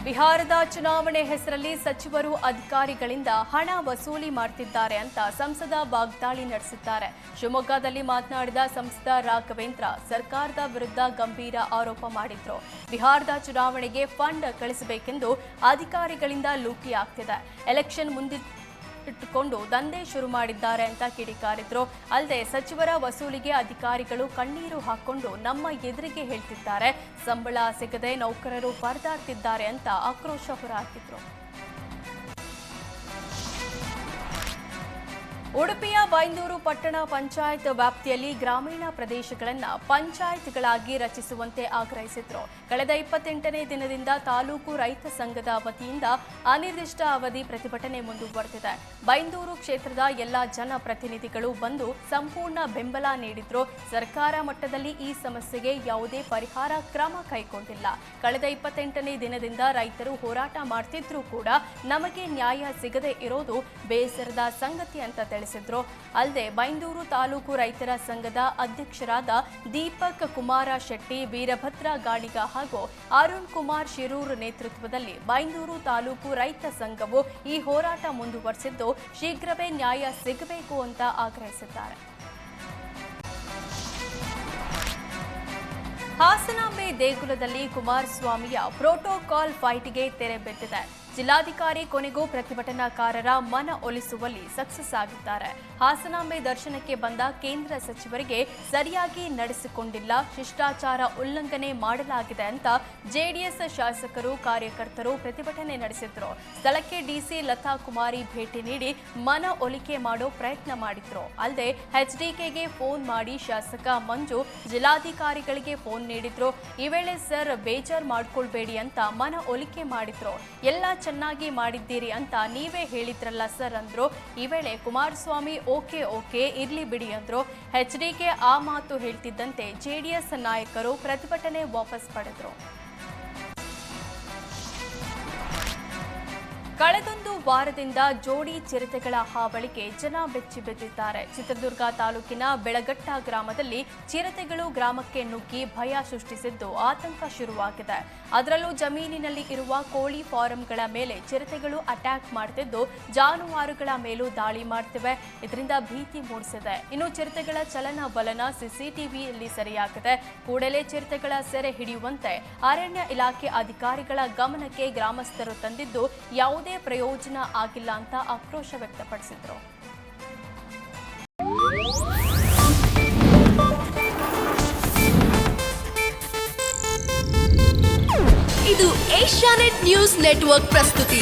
ಬಿಹಾರದ ಚುನಾವಣೆ ಹೆಸರಲ್ಲಿ ಸಚಿವರು ಅಧಿಕಾರಿಗಳಿಂದ ಹಣ ವಸೂಲಿ ಮಾಡುತ್ತಿದ್ದಾರೆ ಅಂತ ಸಂಸದ ವಾಗ್ದಾಳಿ ನಡೆಸಿದ್ದಾರೆ. ಶಿವಮೊಗ್ಗದಲ್ಲಿ ಮಾತನಾಡಿದ ಸಂಸದ ರಾಘವೇಂದ್ರ ಸರ್ಕಾರದ ವಿರುದ್ಧ ಗಂಭೀರ ಆರೋಪ ಮಾಡಿದ್ರು. ಬಿಹಾರದ ಚುನಾವಣೆಗೆ ಫಂಡ್ ಕಳಿಸಬೇಕೆಂದು ಅಧಿಕಾರಿಗಳಿಂದ ಲೂಟಿ ಆಗ್ತಿದೆ. ಎಲೆಕ್ಷನ್ ಇಟ್ಟುಕೊಂಡು ದಂಧೆ ಶುರು ಮಾಡಿದ್ದಾರೆ ಅಂತ ಕಿಡಿಕಾರಿದ್ರು. ಅಲ್ಲದೆ ಸಚಿವರ ವಸೂಲಿಗೆ ಅಧಿಕಾರಿಗಳು ಕಣ್ಣೀರು ಹಾಕೊಂಡು ನಮ್ಮ ಎದುರಿಗೆ ಹೇಳ್ತಿದ್ದಾರೆ, ಸಂಬಳ ಸಿಗದೆ ನೌಕರರು ಪರದಾಡ್ತಿದ್ದಾರೆ ಅಂತ ಆಕ್ರೋಶ ಹೊರಹಾಕಿದ್ರು. ಉಡುಪಿಯ ಬೈಂದೂರು ಪಟ್ಟಣ ಪಂಚಾಯತ್ ವ್ಯಾಪ್ತಿಯಲ್ಲಿ ಗ್ರಾಮೀಣ ಪ್ರದೇಶಗಳನ್ನು ಪಂಚಾಯತ್ಗಳಾಗಿ ರಚಿಸುವಂತೆ ಆಗ್ರಹಿಸಿದ್ರು. ಕಳೆದ 28ನೇ ದಿನದಿಂದ ತಾಲೂಕು ರೈತ ಸಂಘದ ವತಿಯಿಂದ ಅನಿರ್ದಿಷ್ಟ ಅವಧಿ ಪ್ರತಿಭಟನೆ ಮುಂದುವರೆದಿದೆ. ಬೈಂದೂರು ಕ್ಷೇತ್ರದ ಎಲ್ಲ ಜನಪ್ರತಿನಿಧಿಗಳು ಬಂದು ಸಂಪೂರ್ಣ ಬೆಂಬಲ ನೀಡಿದ್ರು. ಸರ್ಕಾರ ಮಟ್ಟದಲ್ಲಿ ಈ ಸಮಸ್ಯೆಗೆ ಯಾವುದೇ ಪರಿಹಾರ ಕ್ರಮ ಕೈಗೊಂಡಿಲ್ಲ. ಕಳೆದ 28ನೇ ದಿನದಿಂದ ರೈತರು ಹೋರಾಟ ಮಾಡ್ತಿದ್ರೂ ಕೂಡ ನಮಗೆ ನ್ಯಾಯ ಸಿಗದೆ ಇರೋದು ಬೇಸರದ ಸಂಗತಿ ಅಂತ ತಿಳಿಸಿದ್ರು. ಅಲ್ಲದೆ ಬೈಂದೂರು ತಾಲೂಕು ರೈತರ ಸಂಘದ ಅಧ್ಯಕ್ಷರಾದ ದೀಪಕ್ ಕುಮಾರ ಶೆಟ್ಟಿ, ವೀರಭದ್ರ ಗಾಣಿಗ ಹಾಗೂ ಅರುಣ್ ಕುಮಾರ್ ಶಿರೂರ್ ನೇತೃತ್ವದಲ್ಲಿ ಬೈಂದೂರು ತಾಲೂಕು ರೈತ ಸಂಘವು ಈ ಹೋರಾಟ ಮುಂದುವರೆಸಿದ್ದು ಶೀಘ್ರವೇ ನ್ಯಾಯ ಸಿಗಬೇಕು ಅಂತ ಆಗ್ರಹಿಸಿದ್ದಾರೆ. ಹಾಸನಾಂಬೆ ದೇಗುಲದಲ್ಲಿ ಕುಮಾರಸ್ವಾಮಿಯ ಪ್ರೋಟೋಕಾಲ್ ಫೈಟ್ಗೆ ತೆರೆ ಬಿದ್ದಿದೆ. ಜಿಲ್ಲಾಧಿಕಾರಿ ಕೊನೆಗೂ ಪ್ರತಿಭಟನಾಕಾರರ ಮನ ಒಲಿಸುವಲ್ಲಿ ಸಕ್ಸಸ್ ಆಗಿದ್ದಾರೆ. ಹಾಸನಾಂಬೆ ದರ್ಶನಕ್ಕೆ ಬಂದ ಕೇಂದ್ರ ಸಚಿವರಿಗೆ ಸರಿಯಾಗಿ ನಡೆಸಿಕೊಂಡಿಲ್ಲ, ಶಿಷ್ಟಾಚಾರ ಉಲ್ಲಂಘನೆ ಮಾಡಲಾಗಿದೆ ಅಂತ ಜೆಡಿಎಸ್ ಶಾಸಕರು ಕಾರ್ಯಕರ್ತರು ಪ್ರತಿಭಟನೆ ನಡೆಸಿದ್ರು. ಸ್ಥಳಕ್ಕೆ ಡಿಸಿ ಲತಾ ಕುಮಾರಿ ಭೇಟಿ ನೀಡಿ ಮನ ಒಲಿಕೆ ಮಾಡೋ ಪ್ರಯತ್ನ ಮಾಡಿದ್ರು. ಅಲ್ಲದೆ ಎಚ್ಡಿಕೆಗೆ ಫೋನ್ ಮಾಡಿ ಶಾಸಕ ಮಂಜು ಜಿಲ್ಲಾಧಿಕಾರಿಗಳಿಗೆ ಫೋನ್ ನೀಡಿದ್ರು. ಈ ವೇಳೆ ಸರ್ ಬೇಜಾರ್ ಮಾಡ್ಕೊಳ್ಬೇಡಿ ಅಂತ ಮನ ಒಲಿಕೆ ಮಾಡಿದ್ರು. ಎಲ್ಲ ಚೆನ್ನಾಗಿ ಮಾಡಿದ್ದೀರಿ ಅಂತ ನೀವೇ ಹೇಳಿದ್ರಲ್ಲ ಸರ್ ಅಂದ್ರು. ಈ ವೇಳೆ ಕುಮಾರಸ್ವಾಮಿ ಓಕೆ ಇರ್ಲಿ ಬಿಡಿ ಅಂದ್ರು. ಎಚ್ಡಿಕೆ ಆ ಮಾತು ಹೇಳ್ತಿದ್ದಂತೆ ಜೆಡಿಎಸ್ ನಾಯಕರು ಪ್ರತಿಭಟನೆ ವಾಪಸ್ ಪಡೆದ್ರು. ಕಳೆದೊಂದು ವಾರದಿಂದ ಜೋಡಿ ಚಿರತೆಗಳ ಹಾವಳಿಗೆ ಜನ ಬೆಚ್ಚಿ ಬಿದ್ದಿದ್ದಾರೆ. ಚಿತ್ರದುರ್ಗ ತಾಲೂಕಿನ ಬೆಳಗಟ್ಟ ಗ್ರಾಮದಲ್ಲಿ ಚಿರತೆಗಳು ಗ್ರಾಮಕ್ಕೆ ನುಗ್ಗಿ ಭಯ ಸೃಷ್ಟಿಸಿದ್ದು ಆತಂಕ ಶುರುವಾಗಿದೆ. ಅದರಲ್ಲೂ ಜಮೀನಿನಲ್ಲಿ ಇರುವ ಕೋಳಿ ಫಾರಂಗಳ ಮೇಲೆ ಚಿರತೆಗಳು ಅಟ್ಯಾಕ್ ಮಾಡುತ್ತಿದ್ದು ಜಾನುವಾರುಗಳ ಮೇಲೂ ದಾಳಿ ಮಾಡ್ತಿವೆ. ಇದರಿಂದ ಭೀತಿ ಮೂಡಿಸಿದೆ. ಇನ್ನು ಚಿರತೆಗಳ ಚಲನವಲನ ಸಿಸಿಟಿವಿಯಲ್ಲಿ ಸೆರೆಯಾಗಿದೆ. ಕೂಡಲೇ ಚಿರತೆಗಳ ಸೆರೆ ಹಿಡಿಯುವಂತೆ ಅರಣ್ಯ ಇಲಾಖೆ ಅಧಿಕಾರಿಗಳ ಗಮನಕ್ಕೆ ಗ್ರಾಮಸ್ಥರು ತಂದಿದ್ದು ಯಾವುದೇ ಪ್ರಯೋಜನ ಆಗಿಲ್ಲ ಅಂತ ಆಕ್ರೋಶ ವ್ಯಕ್ತಪಡಿಸಿದ್ರು. ಇದು ಏಷ್ಯಾನೆಟ್ ನ್ಯೂಸ್ ನೆಟ್ವರ್ಕ್ ಪ್ರಸ್ತುತಿ.